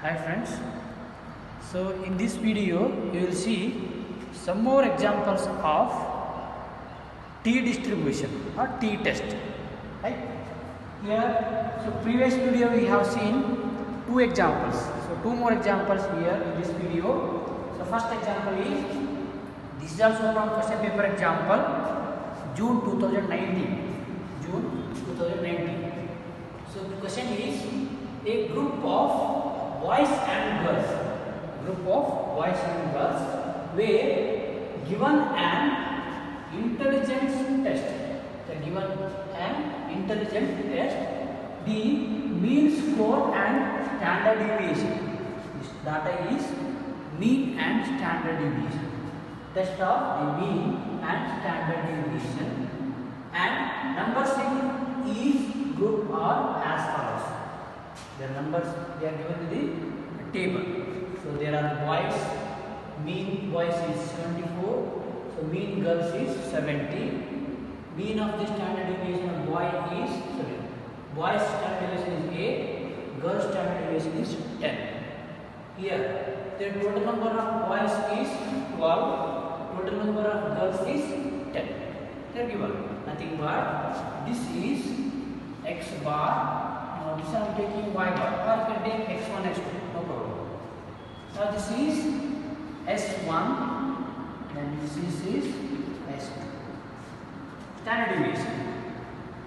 Hi friends. So in this video you will see some more examples of T distribution or T test. Right? Here, so previous video we have seen two examples. So two more examples here in this video. So first example is, this is also from question paper example, June 2019. June 2019. So the question is, a group of boys and girls were given an intelligence test. They are given an intelligence test. The mean score and standard deviation. This data is mean and standard deviation. Test of the mean and standard deviation. And numbers in each group are as follows. The numbers they are given to the table. So there are boys, mean boys is 74, so mean girls is 70. Mean of the standard deviation of boy is boys standard deviation is 8, girls standard deviation is 10. Here the total number of boys is 12, total number of girls is 10. They are given nothing but this is x bar. This I am taking y bar, or you can take x1, x2, no problem. Now this is S1, then this is S2. Standard deviation.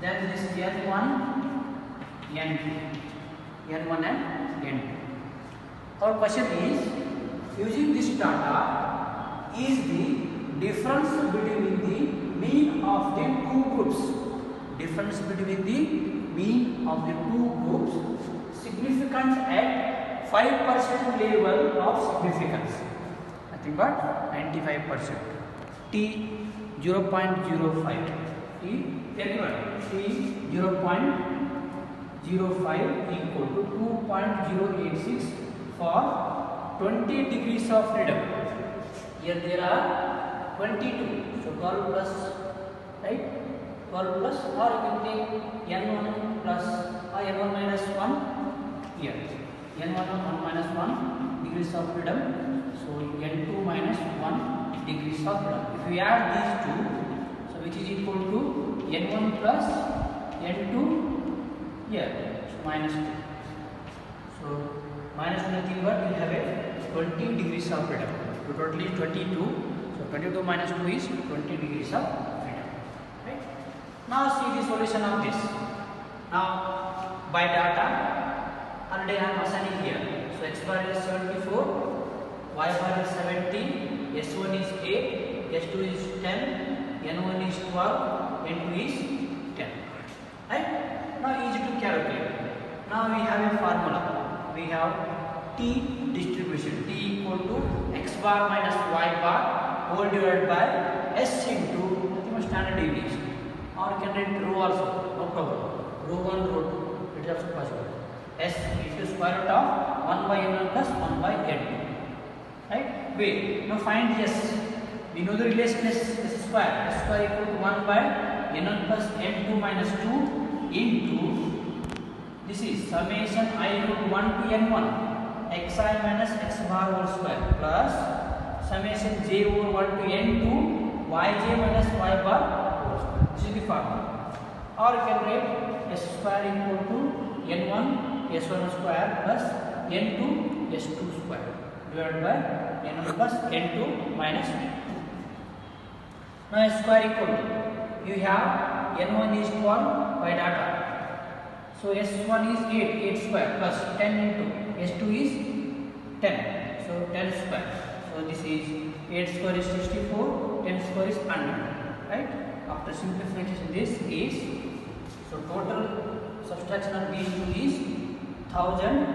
Then this N1, N1 and N2. Our question is, using this data, is the difference between the mean of the two groups, difference between the mean of the two groups significant at 5% level of significance, nothing but 95%. T 0.05, T 0.05 equal to 2.086 for 20 degrees of freedom. Here there are 22, so 12 plus, right? 12 plus, or you can take n1 plus or n1 minus 1 here. n1 1 minus 1 degrees of freedom, so n2 minus 1 degrees of freedom. If we add these two, so which is equal to n1 plus n2 here, so minus 2. So minus nothing but we have a 20 degrees of freedom. So totally 22. So 22 minus 2 is 20 degrees of freedom. Right? Now see the solution of this. Now by data, already I am assigning here. So x bar is 74, y bar is 70, s1 is 8, s2 is 10, n1 is 12, n2 is 10. Right? Now easy to calculate. Now we have a formula. We have T distribution. T equal to x bar minus y bar whole divided by s into standard deviation. Or you can write rho also, no problem. Rho 1, rho 2, it is also possible. S is square root of 1 by n1 plus 1 by n2. Right? Wait, now find s. We know the relation s square. S square equal to 1 by n1 plus n2 minus 2 into, this is summation I equal to 1 to n1 xi minus x bar whole square plus summation j over 1 to n2 yj minus y bar whole square. This is the formula. Or you can write s square equal to n1 s1 square plus n2 s2 square divided by n1 plus n2 minus 2. Now s square equal to, you have n1 is 12 by data. So s1 is 8 square plus 10 into s2 is 10. So 10 square. So this is 8 square is 64, 10 square is 100. Right? After simplification, this is, so total subtraction of these two is 1000.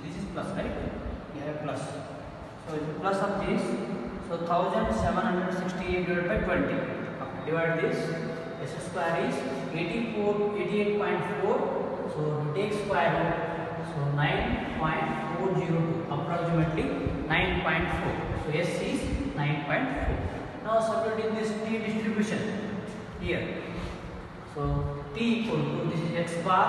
This is plus, right? We have plus. So plus of this, so 1768 divided by 20. After divide this, s square is 88.4. So take square root. So 9.402, approximately 9.4. So s is 9.4. Now substitute this T distribution here. So T equal to, this is x bar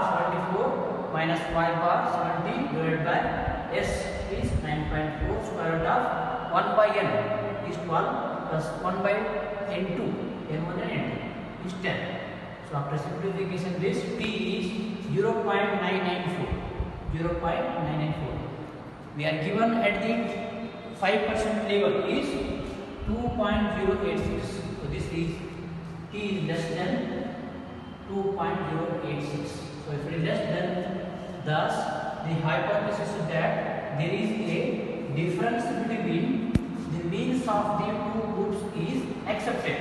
74 minus y bar 70 divided by s is 9.4, square root of 1 by n is 12 plus 1 by n2, n1 and n2 is 10. So after simplification this p is 0.994, 0.994. We are given at the 5% level is 2.086. So this is t is less than 2.086. So if it is less than, thus the hypothesis is that there is a difference between the means of the two groups is accepted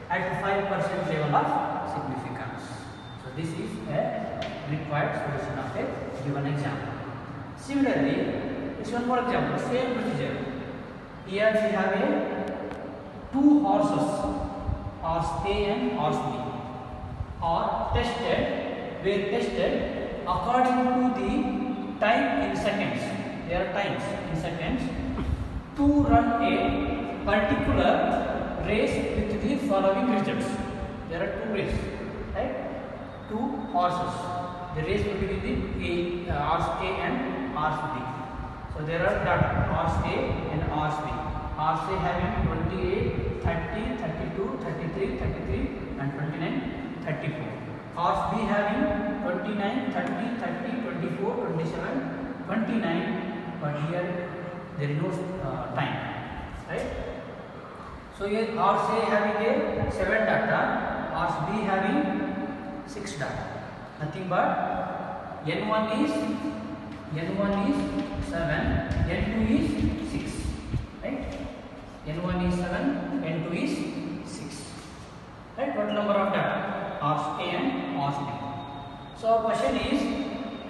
at 5% level of significance. So this is a required solution of a given example. Similarly, this one more example, same procedure. Here we have a two horses, horse A and horse B, are tested, were tested according to the time in seconds. There are times in seconds to run a particular race with the following results. There are two races, right? Two horses. The race will be with the horse A and horse B. So there are data horse A and horse B. Horse A having 28, 30, 32, 33, 33 and 29, 34. Horse B having 29, 30, 30, 24, 27, 29, but here there is no time, right? So here horse A having a 7 data, horse B having 6 data. Nothing but n1 is 7, n2 is 6, right? n1 is 7, n2 is 6, right? Total number of data, horse A and horse B. So question is,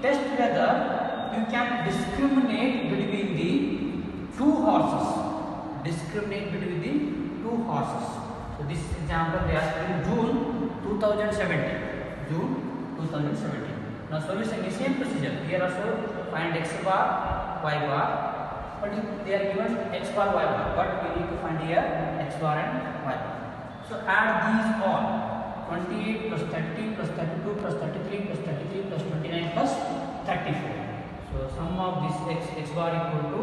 test whether you can discriminate between the two horses. Discriminate between the two horses. So this example they asked in June 2017. June 2017. Now solution is same procedure. Here also find x bar, y bar, but they are given x bar, y bar, but we need to find here x bar and y bar. So add these all. 28 plus 30 plus 32 plus 33 plus 33 plus 29 plus 34. So sum of this x bar equal to,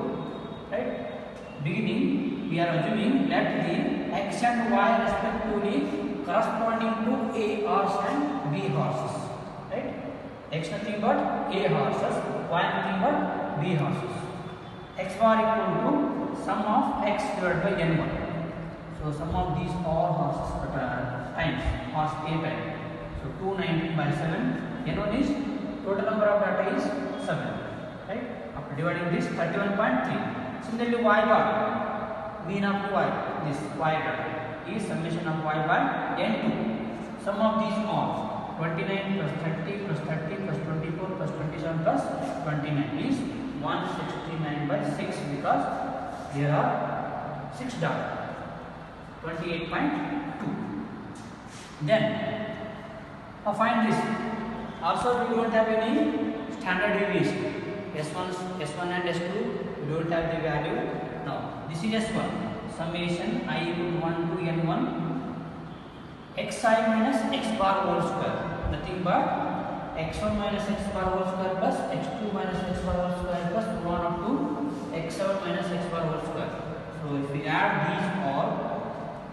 right? Beginning we are assuming let the x and y respectively corresponding to A horse and B horses, right? X nothing but A horses, y nothing but B horses. X bar equal to sum of x divided by n1. So sum of these all horses times horse A time. So 290 by 7. N1 is total number of data is 7. Right? After dividing this 31.3. Similarly, y bar, mean of y, this y data is summation of y by n2. Sum of these all 29 plus 30 plus 30 plus 24 plus 27 plus 29 is 169 by 6 because there are 6 data. 28.2. Then find this. Also we don't have any standard deviation. S1 and S2 we don't have the value. Now this is S1. Summation I equal to 1 to n1 xi minus x bar whole square. Nothing but x1 minus x bar whole square plus x2 minus x bar whole square plus 1 up to x7 minus x bar whole square. So if we add these all,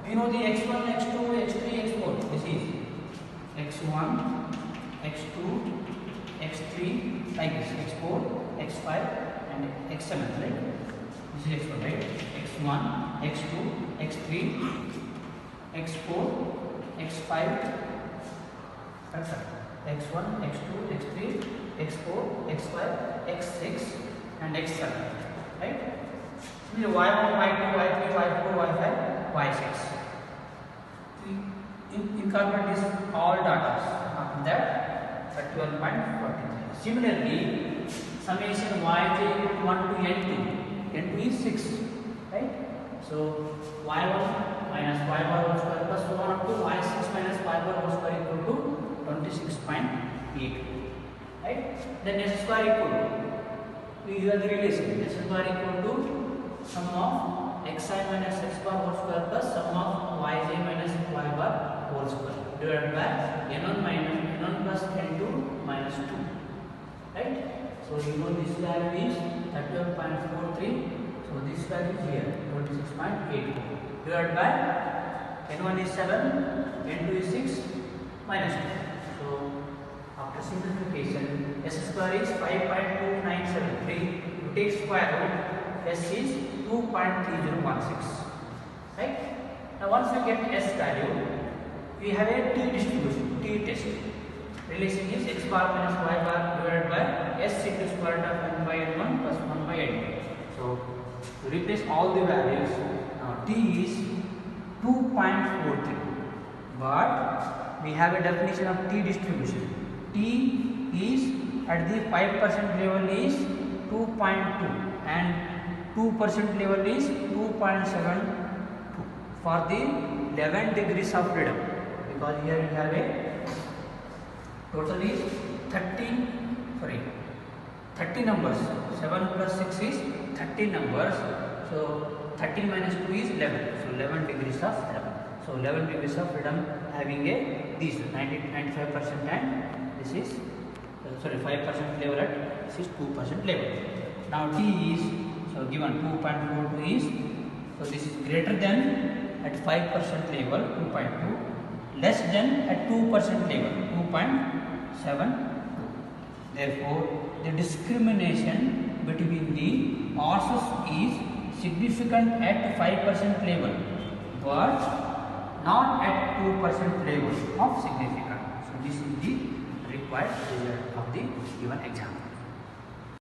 we know the x1, x2, x3, x4. This is x1, x2, x3, like this, x4, x5 and x7, right? This is x1, right? x1, x2, x3, x4, x5, x1, x2, x3, x4, x5, x6 and x7, right? y1, y2, y3, y4, y5, y6. Incorporate this all data. After that, 12.43. Similarly, summation yj equal to 1 to n2. N2 is 6, right? So y1 minus y bar whole square plus 1 up to y6 minus y bar whole square equal to 26.8, right? Then s square equal to, we have the relation s square equal to sum of xi minus x bar whole square plus sum of yj minus y bar whole square divided by n1 minus n1 plus n2 minus 2, right? So you know this value is 31.43. So this value is here 26.84 divided by n1 is 7, n2 is 6, minus 2. So after simplification, s square is 5.2973. You take square root, s is 2.3016. Right? Now once you get s value, we have a t distribution, t test. Relation is x bar minus y bar divided by s into square root of n by n1 plus 1 by n2. So to replace all the values, now t is 2.43. But we have a definition of t distribution. T is at the 5% level is 2.2 and 2% level is 2.72 for the 11 degrees of freedom, because here we have a total is 30 numbers. 7 plus 6 is 30 numbers. So 13 minus 2 is 11. So 11 degrees of freedom. So 11 degrees of freedom having a this 95% and this is 5% level at this is 2% level. Now t is so given 2.42 is, so this is greater than at 5% level 2.2, less than at 2% level 2.72. Therefore, the discrimination between the horses is significant at 5% level but not at 2% level of significance. So this is the required result of the given example.